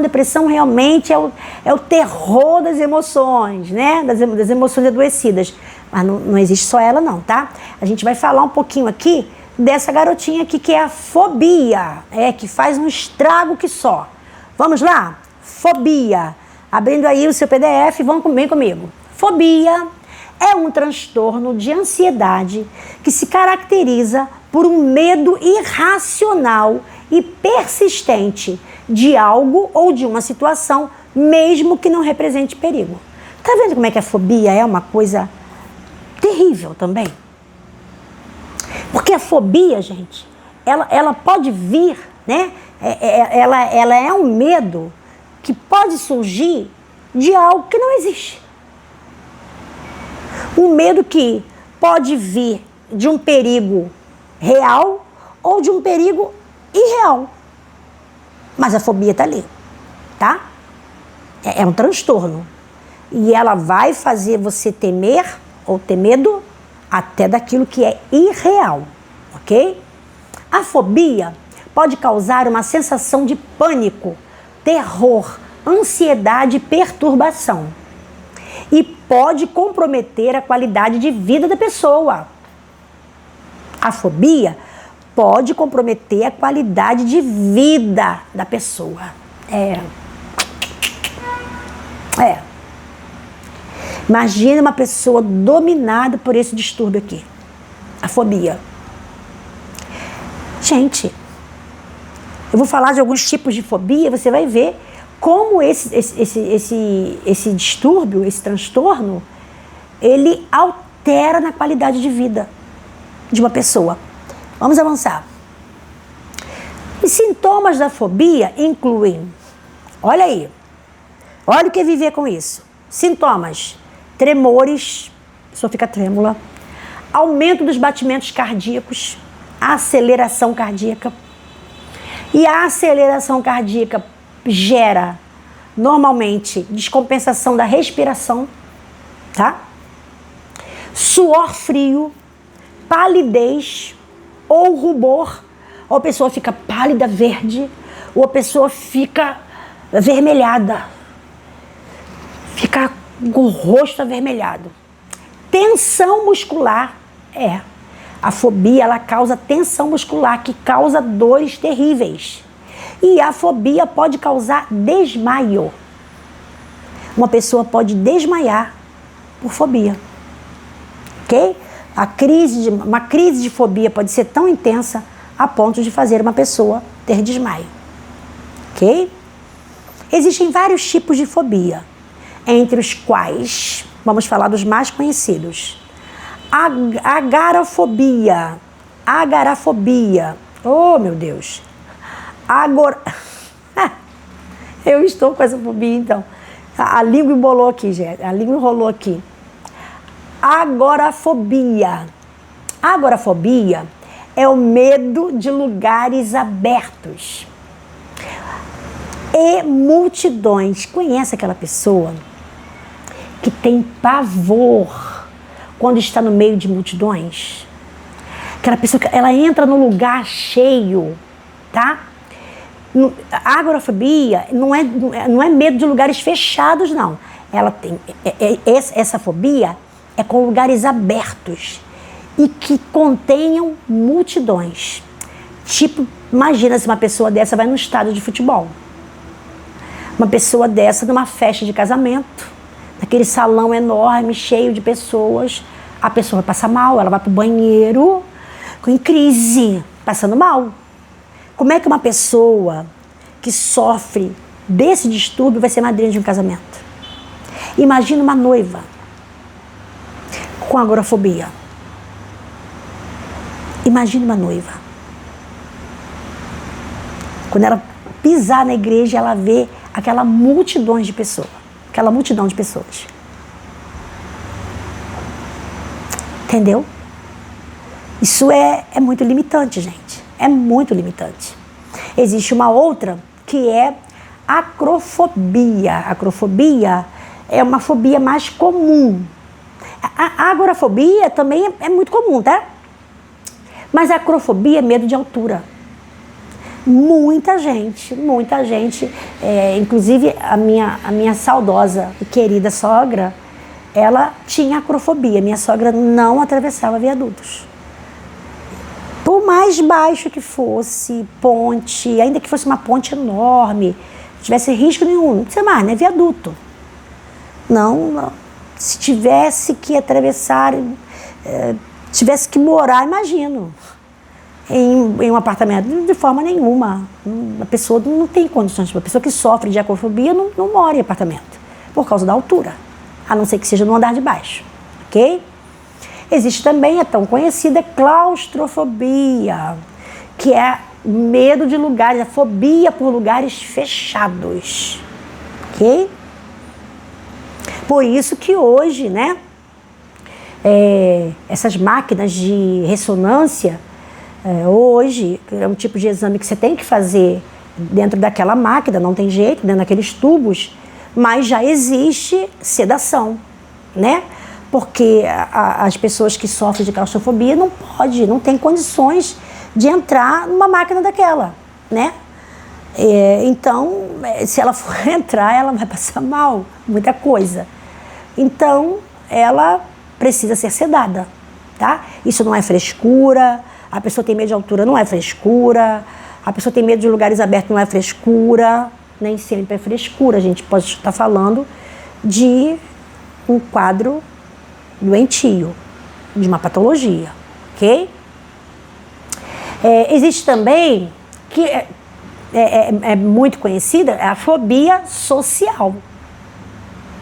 Depressão realmente é o terror das emoções, né? Das emoções adoecidas. Mas não existe só ela não, tá? A gente vai falar um pouquinho aqui dessa garotinha aqui que é a fobia. Que faz um estrago que só. Vamos lá? Fobia. Abrindo aí o seu PDF, vem comigo. Fobia é um transtorno de ansiedade que se caracteriza por um medo irracional e persistente de algo ou de uma situação, mesmo que não represente perigo. Tá vendo como é que a fobia é uma coisa terrível também? Porque a fobia, gente, ela pode vir, né? Ela é um medo que pode surgir de algo que não existe. Um medo que pode vir de um perigo real ou de um perigo irreal. Mas a fobia está ali, tá? É um transtorno. E ela vai fazer você temer ou ter medo até daquilo que é irreal, ok? A fobia pode causar uma sensação de pânico, terror, ansiedade e perturbação. E pode comprometer a qualidade de vida da pessoa. A fobia pode comprometer a qualidade de vida da pessoa. Imagina uma pessoa dominada por esse distúrbio aqui. A fobia. Gente, eu vou falar de alguns tipos de fobia, você vai ver como esse distúrbio, esse transtorno, ele altera na qualidade de vida de uma pessoa. Vamos avançar. Os sintomas da fobia incluem, olha aí, olha o que é viver com isso. Sintomas: tremores, a pessoa fica trêmula, aumento dos batimentos cardíacos, aceleração cardíaca. E a aceleração cardíaca gera, normalmente, descompensação da respiração, tá? Suor frio, palidez ou rubor, ou a pessoa fica pálida, verde, ou a pessoa fica avermelhada, fica com o rosto avermelhado. Tensão muscular, a fobia, ela causa tensão muscular, que causa dores terríveis. E a fobia pode causar desmaio. Uma pessoa pode desmaiar por fobia. Ok? Uma crise de fobia pode ser tão intensa a ponto de fazer uma pessoa ter desmaio. Ok? Existem vários tipos de fobia, entre os quais vamos falar dos mais conhecidos. Agorafobia. Oh, meu Deus. Eu estou com essa fobia, então. A língua embolou aqui, gente. A língua enrolou aqui. Agorafobia. Agorafobia é o medo de lugares abertos e multidões. Conhece aquela pessoa que tem pavor quando está no meio de multidões? Aquela pessoa que ela entra no lugar cheio, tá? A agorafobia não é medo de lugares fechados, não. Ela tem essa fobia é com lugares abertos e que contenham multidões. Tipo, imagina se uma pessoa dessa vai num estádio de futebol. Uma pessoa dessa numa festa de casamento, naquele salão enorme, cheio de pessoas, a pessoa vai passar mal, ela vai pro banheiro em crise, passando mal. Como é que uma pessoa que sofre desse distúrbio vai ser madrinha de um casamento? Imagina uma noiva com agorafobia. Imagina uma noiva. Quando ela pisar na igreja, ela vê aquela multidão de pessoas. Entendeu? Isso é muito limitante, gente. É muito limitante. Existe uma outra que é acrofobia. Acrofobia é uma fobia mais comum. A agorafobia também é muito comum, tá? Mas a acrofobia é medo de altura. Muita gente, inclusive a minha saudosa e querida sogra, ela tinha acrofobia. Minha sogra não atravessava viadutos. Por mais baixo que fosse, ponte, ainda que fosse uma ponte enorme, não tivesse risco nenhum, não sei mais, né? Viaduto. Não. Se tivesse que atravessar, tivesse que morar, imagino, em um apartamento, de forma nenhuma. A pessoa não tem condições. A pessoa que sofre de acrofobia não mora em apartamento, por causa da altura, a não ser que seja no andar de baixo, ok? Existe também a tão conhecida claustrofobia, que é medo de lugares, a fobia por lugares fechados, ok? Por isso que hoje, né, essas máquinas de ressonância, hoje, é um tipo de exame que você tem que fazer dentro daquela máquina, não tem jeito, dentro daqueles tubos, mas já existe sedação, né? Porque as pessoas que sofrem de claustrofobia não tem condições de entrar numa máquina daquela, né? Então, se ela for entrar, ela vai passar mal, muita coisa. Então, ela precisa ser sedada, tá? Isso não é frescura, a pessoa tem medo de altura, não é frescura, a pessoa tem medo de lugares abertos, não é frescura, nem sempre é frescura. A gente pode estar falando de um quadro doentio, de uma patologia, ok? Existe também, que é muito conhecida, a fobia social,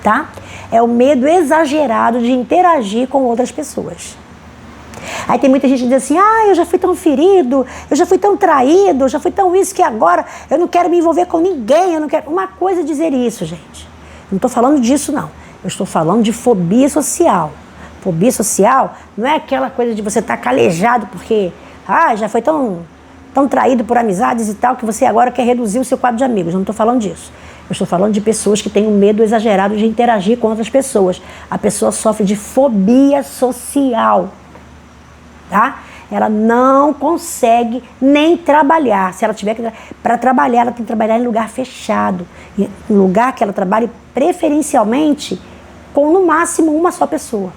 tá? É o medo exagerado de interagir com outras pessoas. Aí tem muita gente que diz assim, eu já fui tão ferido, eu já fui tão traído, eu já fui tão isso que agora eu não quero me envolver com ninguém, eu não quero... Uma coisa é dizer isso, gente. Não estou falando disso, não. Eu estou falando de fobia social. Fobia social não é aquela coisa de você estar calejado porque Já foi tão traído por amizades e tal, que você agora quer reduzir o seu quadro de amigos. Eu não estou falando disso. Eu estou falando de pessoas que têm um medo exagerado de interagir com outras pessoas. A pessoa sofre de fobia social, tá? Ela não consegue nem trabalhar. Se ela tiver que para trabalhar, ela tem que trabalhar em lugar fechado, em lugar que ela trabalhe preferencialmente com no máximo uma só pessoa.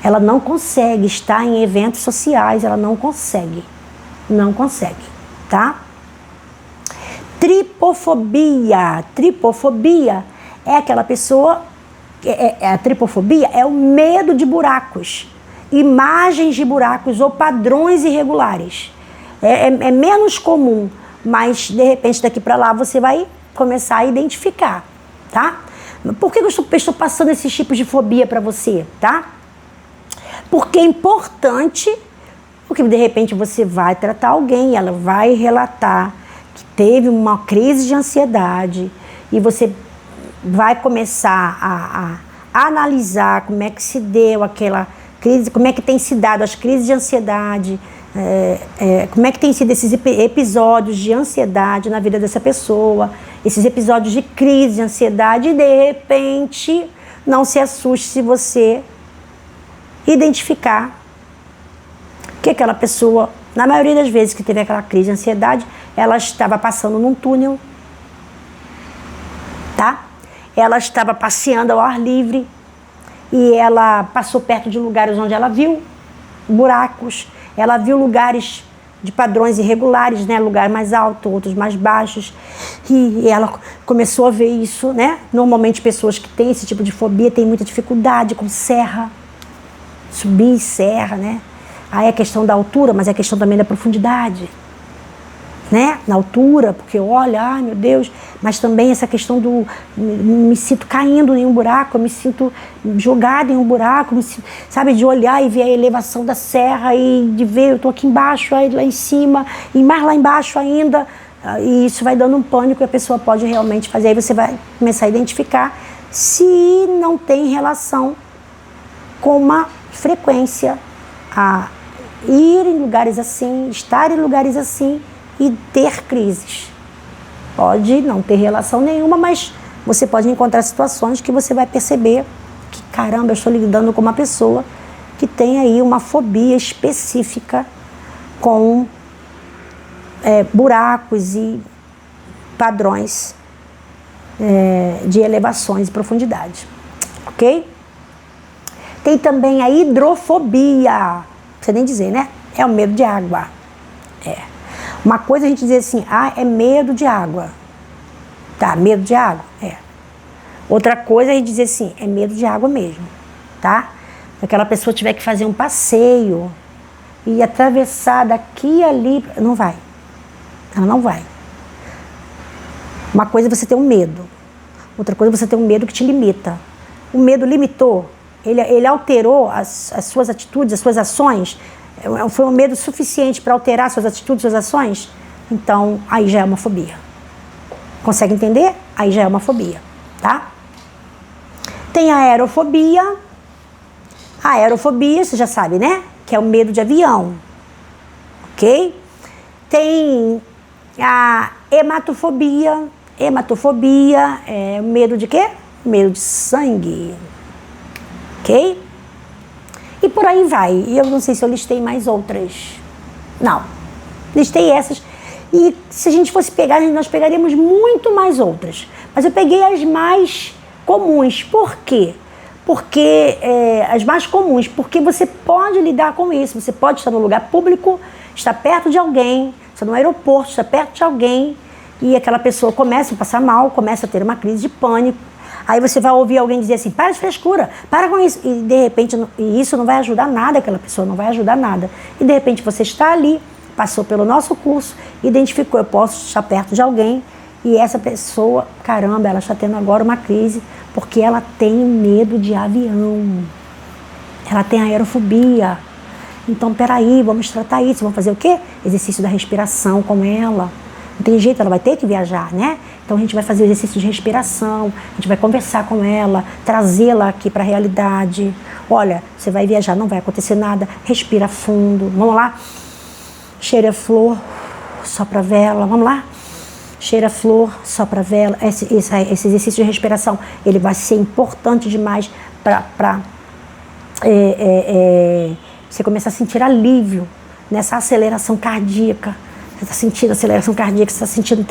Ela não consegue estar em eventos sociais, ela não consegue, tá? Tripofobia. Tripofobia é aquela pessoa, a tripofobia é o medo de buracos, imagens de buracos ou padrões irregulares. É menos comum, mas de repente daqui para lá você vai começar a identificar, tá? Por que eu estou passando esses tipos de fobia para você, tá? Porque é importante, porque de repente você vai tratar alguém, ela vai relatar que teve uma crise de ansiedade e você vai começar a analisar como é que se deu aquela crise, como é que tem se dado as crises de ansiedade, como é que tem sido esses episódios de ansiedade na vida dessa pessoa, esses episódios de crise de ansiedade, e de repente não se assuste se você identificar que aquela pessoa, na maioria das vezes que teve aquela crise de ansiedade, ela estava passando num túnel, tá? Ela estava passeando ao ar livre e ela passou perto de lugares onde ela viu buracos, ela viu lugares de padrões irregulares, né? Lugar mais alto, outros mais baixos, e ela começou a ver isso, né? Normalmente pessoas que têm esse tipo de fobia têm muita dificuldade com serra, subir serra, né? Aí é questão da altura, mas é questão também da profundidade, né? Na altura, porque olha, ai meu Deus, mas também essa questão do me sinto caindo em um buraco, eu me sinto jogada em um buraco, sabe, de olhar e ver a elevação da serra e de ver, eu estou aqui embaixo, aí lá em cima, e mais lá embaixo ainda, e isso vai dando um pânico e a pessoa pode realmente fazer, aí você vai começar a identificar se não tem relação com uma frequência a ir em lugares assim, estar em lugares assim e ter crises. Pode não ter relação nenhuma, mas você pode encontrar situações que você vai perceber que, caramba, eu estou lidando com uma pessoa que tem aí uma fobia específica com buracos e padrões de elevações e profundidade. Ok? Tem também a hidrofobia. Não precisa nem dizer, né? É o medo de água. Uma coisa a gente dizer assim, é medo de água. Tá, medo de água? Outra coisa a gente dizer assim, é medo de água mesmo, tá? Se aquela pessoa tiver que fazer um passeio e atravessar daqui e ali, não vai. Ela não vai. Uma coisa é você ter um medo. Outra coisa é você ter um medo que te limita. O medo limitou. Ele alterou as suas atitudes, as suas ações. Foi um medo suficiente para alterar suas atitudes, suas ações? Então, aí já é uma fobia. Consegue entender? Aí já é uma fobia, tá? Tem a aerofobia. A aerofobia, você já sabe, né? Que é o medo de avião. Ok? Tem a hematofobia. Hematofobia é o medo de quê? Medo de sangue. Ok? E por aí vai. E eu não sei se eu listei mais outras. Não. Listei essas. E se a gente fosse pegar, nós pegaríamos muito mais outras. Mas eu peguei as mais comuns. Por quê? Porque as mais comuns, porque você pode lidar com isso. Você pode estar no lugar público, estar perto de alguém, estar no aeroporto, estar perto de alguém, e aquela pessoa começa a passar mal, começa a ter uma crise de pânico. Aí você vai ouvir alguém dizer assim, para de frescura, para com isso. E de repente, isso não vai ajudar nada, aquela pessoa não vai ajudar nada. E de repente você está ali, passou pelo nosso curso, identificou, eu posso estar perto de alguém, e essa pessoa, caramba, ela está tendo agora uma crise, porque ela tem medo de avião. Ela tem aerofobia. Então, peraí, vamos tratar isso, vamos fazer o quê? Exercício da respiração com ela. Não tem jeito, ela vai ter que viajar, né? Então a gente vai fazer o exercício de respiração, a gente vai conversar com ela, trazê-la aqui para a realidade. Olha, você vai viajar, não vai acontecer nada, respira fundo, vamos lá. Cheira a flor, sopra a vela. Vamos lá? Cheira a flor, sopra a vela. Esse exercício de respiração, ele vai ser importante demais para você começar a sentir alívio nessa aceleração cardíaca. Você está sentindo aceleração cardíaca, você está sentindo